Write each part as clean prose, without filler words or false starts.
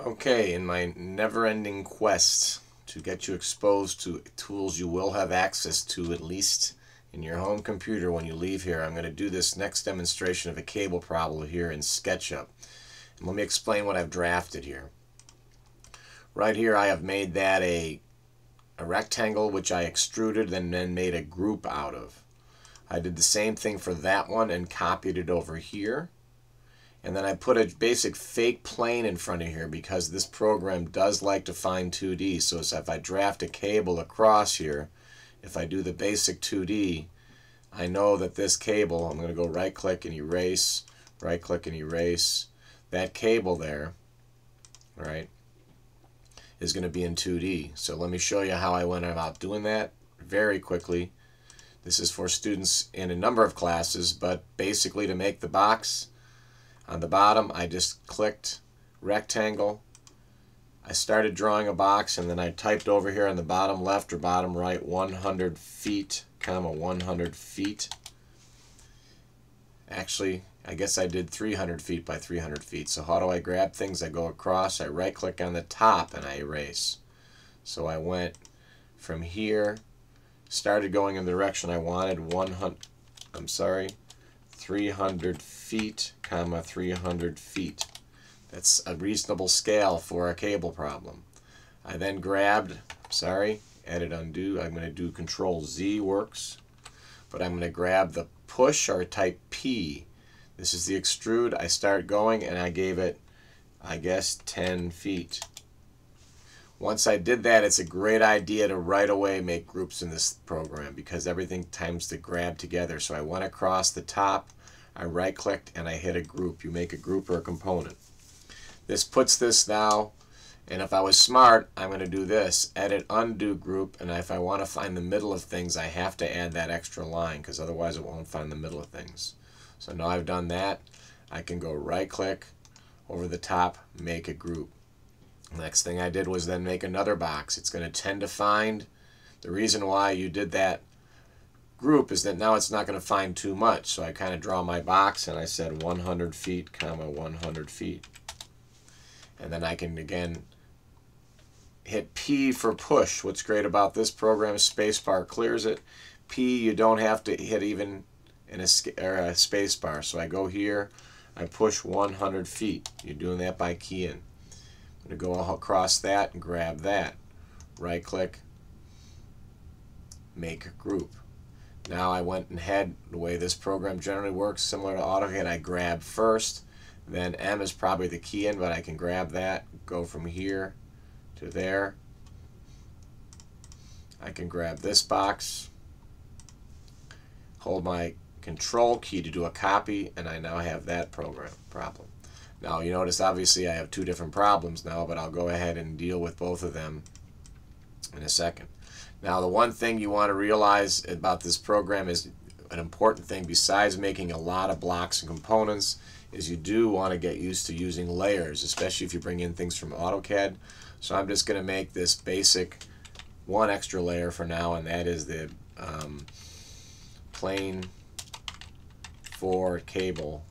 Okay, in my never-ending quest to get you exposed to tools you will have access to at least in your home computer when you leave here, I'm going to do this next demonstration of a cable problem here in SketchUp. And let me explain what I've drafted here. Right here I have made that a rectangle which I extruded and then made a group out of. I did the same thing for that one and copied it over here. And then I put a basic fake plane in front of here because this program does like to find 2D. So if I draft a cable across here, if I do the basic 2D, I know that this cable, I'm going to go right click and erase, right click and erase. That cable there, right, is going to be in 2D. So let me show you how I went about doing that very quickly. This is for students in a number of classes, but basically to make the box, on the bottom, I just clicked rectangle. I started drawing a box, and then I typed over here on the bottom left or bottom right 100 feet, comma 100 feet. Actually, I guess I did 300 feet by 300 feet. So how do I grab things? I go across, I right click on the top, and I erase. So I went from here, started going in the direction I wanted, 300 feet, comma 300 feet. That's a reasonable scale for a cable problem. I then grabbed, edit undo, I'm going to do Control Z works, but I'm going to grab the push or type P. This is the extrude. I start going and I gave it, I guess, 10 feet. Once I did that, it's a great idea to right away make groups in this program because everything tends to grab together. So I went across the top, I right clicked, and I hit a group. You make a group or a component. This puts this now, and if I was smart, I'm going to do this, edit undo group, and if I want to find the middle of things, I have to add that extra line because otherwise it won't find the middle of things. So now I've done that, I can go right click, over the top, make a group. Next thing I did was then make another box. It's going to tend to find, the reason why you did that group is that now it's not going to find too much. So I kind of draw my box and I said 100 feet, comma 100 feet. And then I can again hit P for push. What's great about this program is spacebar clears it. P you don't have to hit even in a spacebar. So I go here, I push 100 feet. You're doing that by keying. I'm going to go across that and grab that. Right click, make a group. Now I went and had the way this program generally works, similar to AutoCAD, I grab first, then M is probably the key in, but I can grab that, go from here to there. I can grab this box, hold my Control key to do a copy, and I now have that problem. Now you notice obviously I have two different problems now, but I'll go ahead and deal with both of them in a second. Now the one thing you want to realize about this program is an important thing besides making a lot of blocks and components is you do want to get used to using layers, especially if you bring in things from AutoCAD. So I'm just going to make this basic one extra layer for now, and that is the plane for cable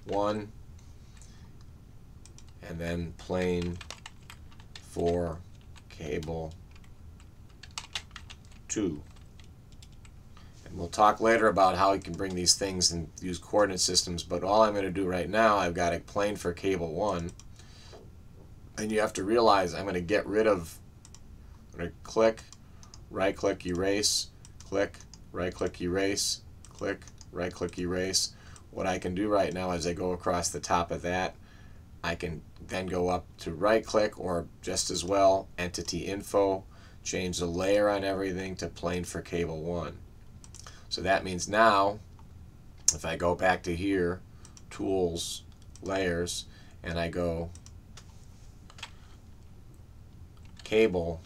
1, and then plane for cable 2. And we'll talk later about how you can bring these things and use coordinate systems, but all I'm going to do right now, I've got a plane for cable 1, and you have to realize I'm going to get rid of, I'm going to click, right click, erase, click, right click, erase, click, right click, erase. What I can do right now is I go across the top of that, I can then go up to right click, or just as well entity info, change the layer on everything to plane for cable 1. So that means now if I go back to here, tools, layers, and I go cable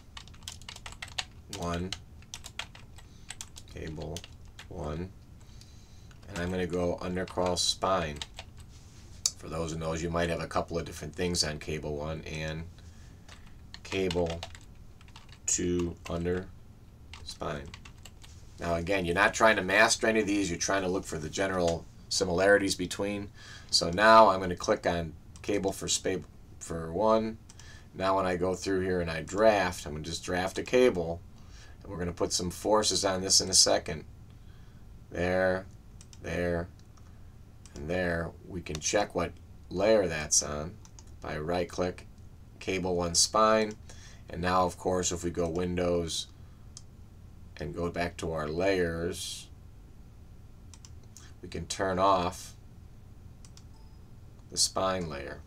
1, cable 1, and I'm going to go undercross spine. For those who knows, you might have a couple of different things on cable 1 and cable 2 under spine. Now again, you're not trying to master any of these, you're trying to look for the general similarities between. So now I'm going to click on cable for 1, Now when I go through here and I draft, I'm going to just draft a cable, and we're going to put some forces on this in a second. There, there, and there. We can check what layer that's on by right click, cable 1 spine, and now of course if we go Windows and go back to our layers, we can turn off the spine layer,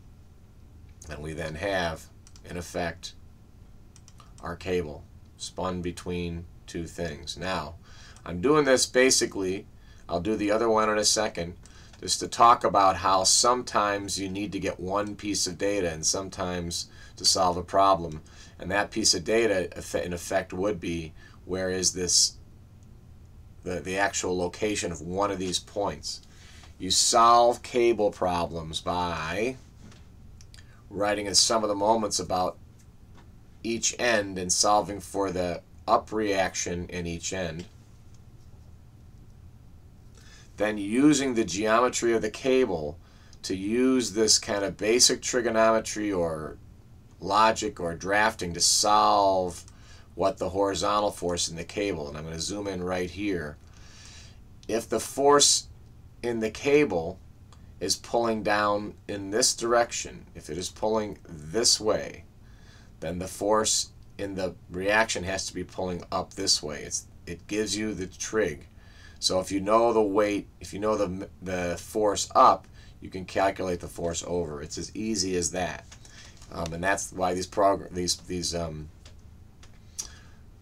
and we then have in effect our cable spun between two things. Now I'm doing this basically, I'll do the other one in a second, just to talk about how sometimes you need to get one piece of data and sometimes to solve a problem, and that piece of data in effect would be where is this the actual location of one of these points. You solve cable problems by writing in sum of the moments about each end and solving for the up reaction in each end. Then using the geometry of the cable to use this kind of basic trigonometry or logic or drafting to solve what the horizontal force in the cable, and I'm going to zoom in right here. If the force in the cable is pulling down in this direction, if it is pulling this way, then the force in the reaction has to be pulling up this way. It gives you the trig. So if you know the weight, if you know the force up, you can calculate the force over. It's as easy as that, and that's why these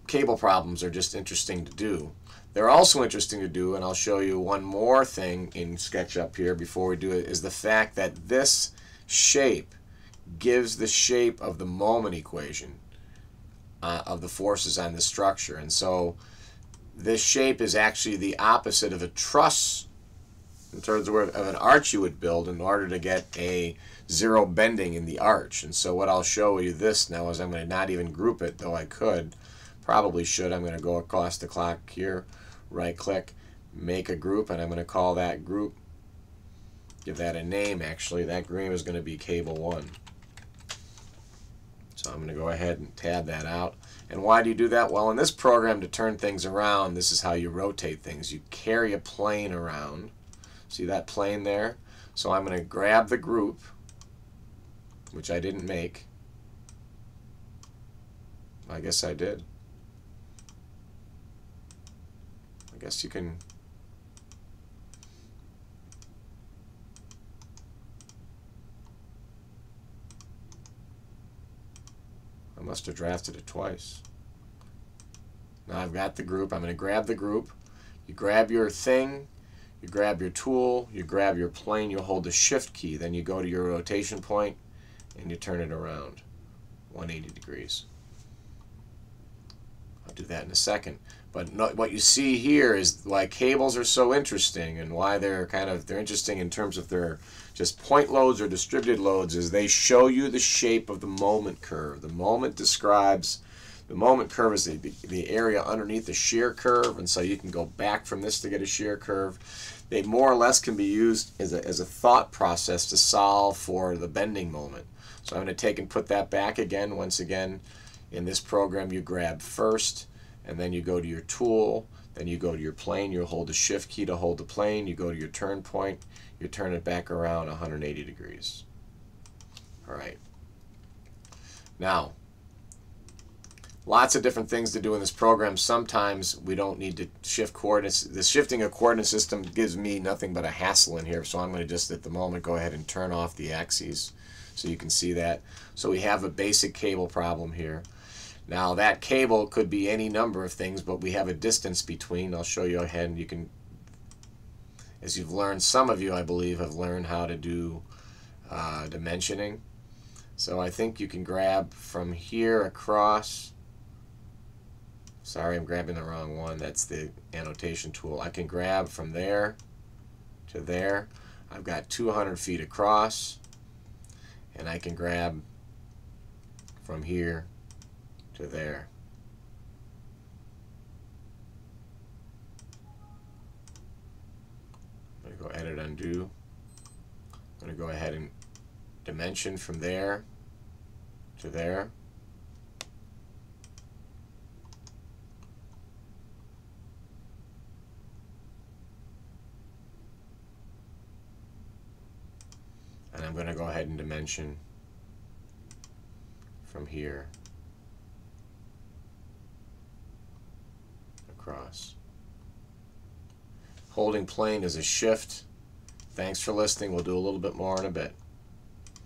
cable problems are just interesting to do. They're also interesting to do, and I'll show you one more thing in SketchUp here before we do it, is the fact that this shape gives the shape of the moment equation of the forces on the structure. And so this shape is actually the opposite of a truss in terms of an arch you would build in order to get a zero bending in the arch. And so what I'll show you this now is I'm going to not even group it, though I could. Probably should. I'm going to go across the clock here, right click, make a group, and I'm going to call that group, give that a name actually. That group is going to be cable 1. So I'm going to go ahead and tab that out. And why do you do that? Well, in this program, to turn things around, this is how you rotate things. You carry a plane around. See that plane there? So I'm going to grab the group, which I didn't make. I guess I did. I guess you can. I must have drafted it twice. Now I've got the group. I'm going to grab the group. You grab your thing, you grab your tool, you grab your plane, you hold the shift key, then you go to your rotation point and you turn it around 180 degrees. I'll do that in a second. But what you see here is why cables are so interesting and why they're interesting in terms of their just point loads or distributed loads, is they show you the shape of the moment curve. The moment curve is the area underneath the shear curve, and so you can go back from this to get a shear curve. They more or less can be used as a thought process to solve for the bending moment. So I'm going to take and put that back again. Once again, in this program, you grab first, and then you go to your tool, then you go to your plane, you hold the shift key to hold the plane, you go to your turn point, you turn it back around 180 degrees. All right. Now, lots of different things to do in this program. Sometimes we don't need to shift coordinates. The shifting a coordinate system gives me nothing but a hassle in here, so I'm going to just at the moment go ahead and turn off the axes so you can see that. So we have a basic cable problem here. Now that cable could be any number of things, but we have a distance between. I'll show you ahead. You can, as you've learned, some of you I believe have learned how to do dimensioning. So I think you can grab from here across. Sorry, I'm grabbing the wrong one. That's the annotation tool. I can grab from there to there. I've got 200 feet across, and I can grab from here to there. I'm going to go edit, undo. I'm going to go ahead and dimension from there to there. And I'm going to go ahead and dimension from here across. Holding plane is a shift. Thanks for listening. We'll do a little bit more in a bit.